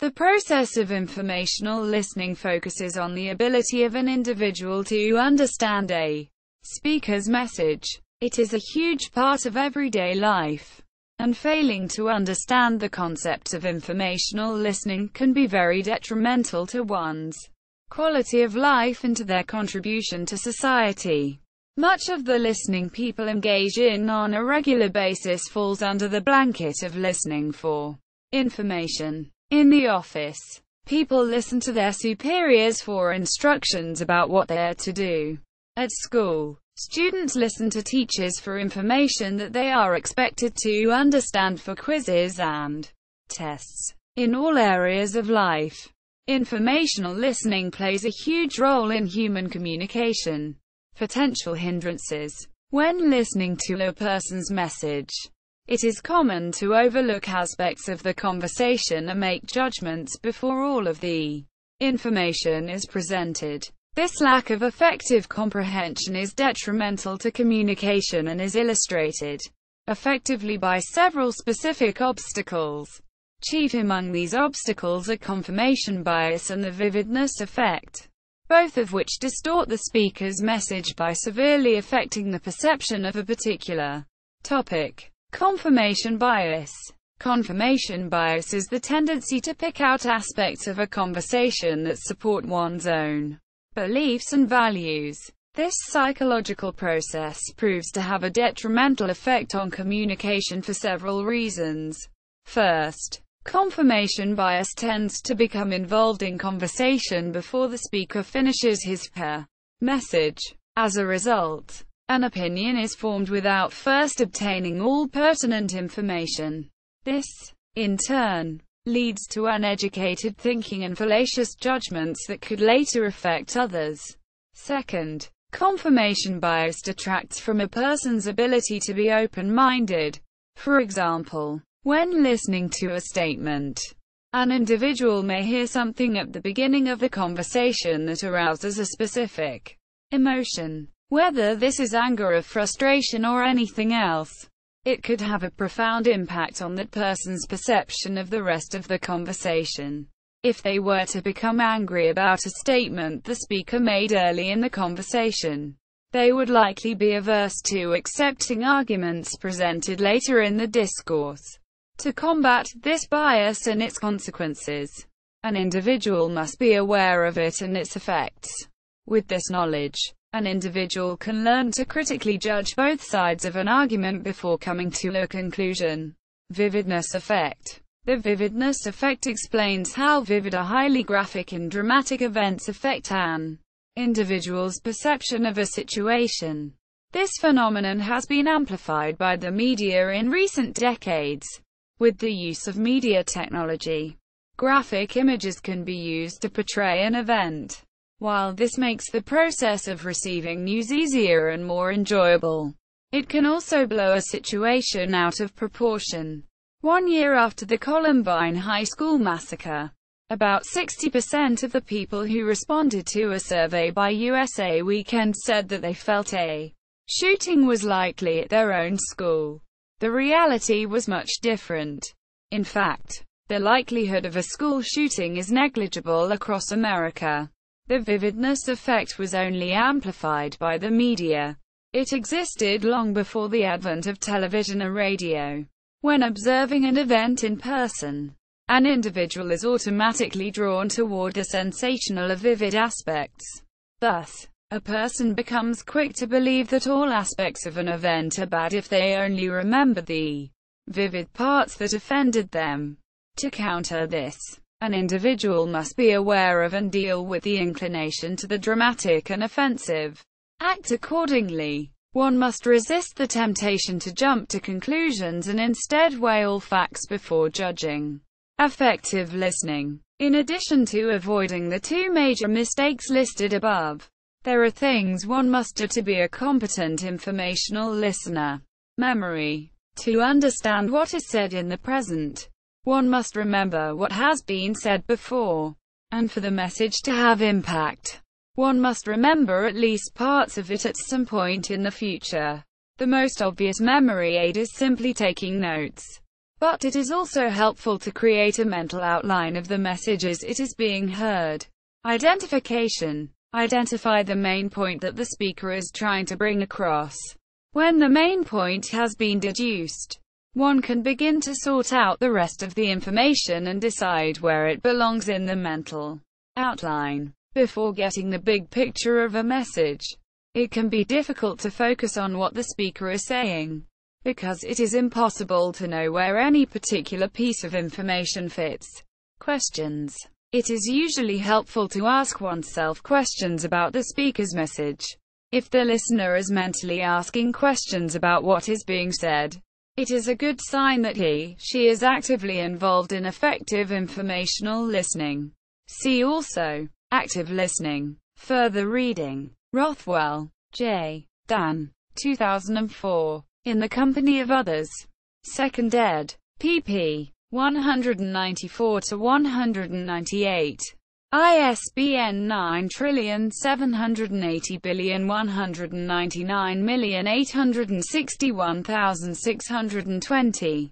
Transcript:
The process of informational listening focuses on the ability of an individual to understand a speaker's message. It is a huge part of everyday life, and failing to understand the concept of informational listening can be very detrimental to one's quality of life and to their contribution to society. Much of the listening people engage in on a regular basis falls under the blanket of listening for information. In the office, people listen to their superiors for instructions about what they're to do. At school, students listen to teachers for information that they are expected to understand for quizzes and tests. In all areas of life, informational listening plays a huge role in human communication. Potential hindrances. When listening to a person's message, it is common to overlook aspects of the conversation and make judgments before all of the information is presented. This lack of effective comprehension is detrimental to communication and is illustrated effectively by several specific obstacles. Chief among these obstacles are confirmation bias and the vividness effect, both of which distort the speaker's message by severely affecting the perception of a particular topic. Confirmation bias. Confirmation bias is the tendency to pick out aspects of a conversation that support one's own beliefs and values. This psychological process proves to have a detrimental effect on communication for several reasons. First, confirmation bias tends to become involved in conversation before the speaker finishes his/her message. As a result, an opinion is formed without first obtaining all pertinent information. This, in turn, leads to uneducated thinking and fallacious judgments that could later affect others. Second, confirmation bias detracts from a person's ability to be open-minded. For example, when listening to a statement, an individual may hear something at the beginning of the conversation that arouses a specific emotion. Whether this is anger or frustration or anything else, it could have a profound impact on that person's perception of the rest of the conversation. If they were to become angry about a statement the speaker made early in the conversation, they would likely be averse to accepting arguments presented later in the discourse. To combat this bias and its consequences, an individual must be aware of it and its effects. With this knowledge, an individual can learn to critically judge both sides of an argument before coming to a conclusion. Vividness effect. The vividness effect explains how vivid or highly graphic and dramatic events affect an individual's perception of a situation. This phenomenon has been amplified by the media in recent decades. With the use of media technology, graphic images can be used to portray an event. While this makes the process of receiving news easier and more enjoyable, it can also blow a situation out of proportion. 1 year after the Columbine High School massacre, about 60% of the people who responded to a survey by USA Weekend said that they felt a shooting was likely at their own school. The reality was much different. In fact, the likelihood of a school shooting is negligible across America. The vividness effect was only amplified by the media. It existed long before the advent of television or radio. When observing an event in person, an individual is automatically drawn toward the sensational or vivid aspects. Thus, a person becomes quick to believe that all aspects of an event are bad if they only remember the vivid parts that offended them. To counter this, an individual must be aware of and deal with the inclination to the dramatic and offensive. Act accordingly. One must resist the temptation to jump to conclusions and instead weigh all facts before judging. Effective listening. In addition to avoiding the two major mistakes listed above, there are things one must do to be a competent informational listener. Memory. To understand what is said in the present, one must remember what has been said before. And for the message to have impact, one must remember at least parts of it at some point in the future. The most obvious memory aid is simply taking notes. But it is also helpful to create a mental outline of the message as it is being heard. Identification. Identify the main point that the speaker is trying to bring across. When the main point has been deduced, one can begin to sort out the rest of the information and decide where it belongs in the mental outline. Before getting the big picture of a message, it can be difficult to focus on what the speaker is saying, because it is impossible to know where any particular piece of information fits. Questions. It is usually helpful to ask oneself questions about the speaker's message. If the listener is mentally asking questions about what is being said, it is a good sign that he/she is actively involved in effective informational listening. See also, active listening. Further reading. Rothwell, J. Dan. 2004. In the Company of Others. 2nd ed. pp. 194-198. ISBN 978019986161620.